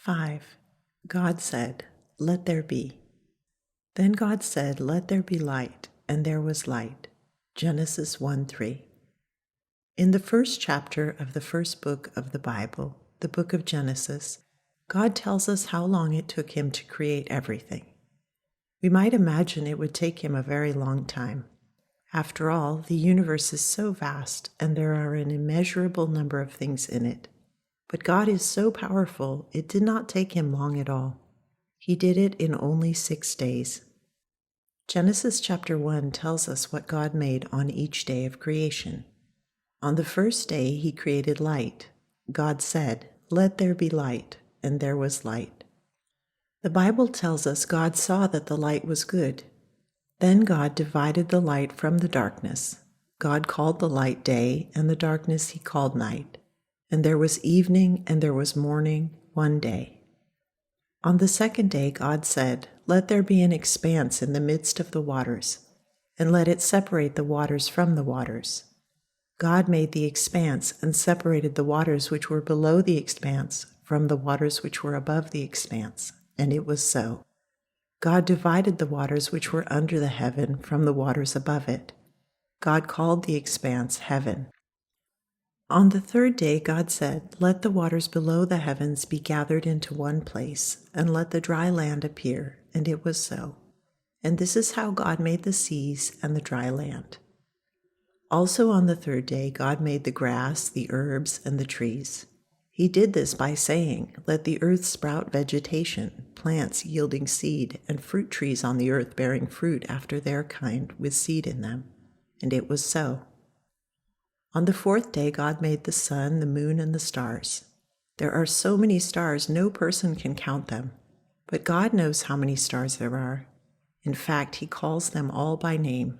5. God said, "Let there be." Then God said, "Let there be light," and there was light. Genesis 1:3. In the first chapter of the first book of the Bible, the book of Genesis, God tells us how long it took him to create everything. We might imagine it would take him a very long time. After all, the universe is so vast and there are an immeasurable number of things in it. But God is so powerful, it did not take him long at all. He did it in only 6 days. Genesis chapter 1 tells us what God made on each day of creation. On the first day, he created light. God said, "Let there be light," and there was light. The Bible tells us God saw that the light was good. Then God divided the light from the darkness. God called the light day, and the darkness he called night. And there was evening and there was morning, one day. On the second day, God said, "Let there be an expanse in the midst of the waters, and let it separate the waters from the waters." God made the expanse and separated the waters which were below the expanse from the waters which were above the expanse, and it was so. God divided the waters which were under the heaven from the waters above it. God called the expanse heaven. On the third day, God said, "Let the waters below the heavens be gathered into one place, and let the dry land appear," and it was so. And this is how God made the seas and the dry land. Also on the third day, God made the grass, the herbs, and the trees. He did this by saying, "Let the earth sprout vegetation, plants yielding seed, and fruit trees on the earth bearing fruit after their kind with seed in them." And it was so. On the fourth day, God made the sun, the moon, and the stars. There are so many stars, no person can count them. But God knows how many stars there are. In fact, he calls them all by name.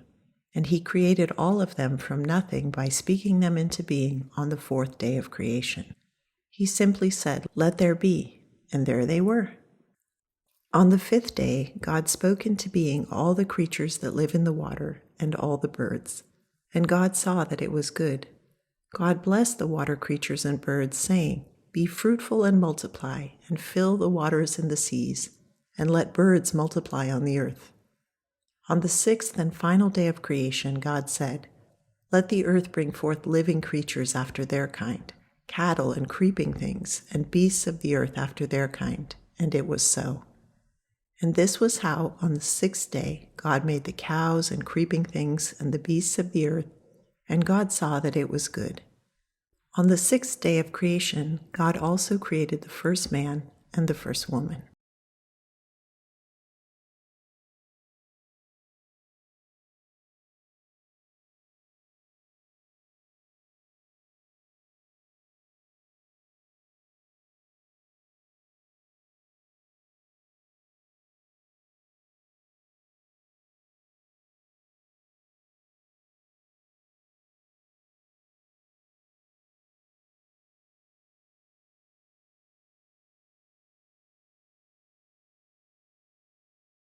And he created all of them from nothing by speaking them into being on the fourth day of creation. He simply said, "Let there be," and there they were. On the fifth day, God spoke into being all the creatures that live in the water and all the birds. And God saw that it was good. God blessed the water creatures and birds, saying, "Be fruitful and multiply, and fill the waters in the seas, and let birds multiply on the earth." On the sixth and final day of creation, God said, "Let the earth bring forth living creatures after their kind, cattle and creeping things, and beasts of the earth after their kind." And it was so. And this was how, on the sixth day, God made the cows and creeping things and the beasts of the earth, and God saw that it was good. On the sixth day of creation, God also created the first man and the first woman.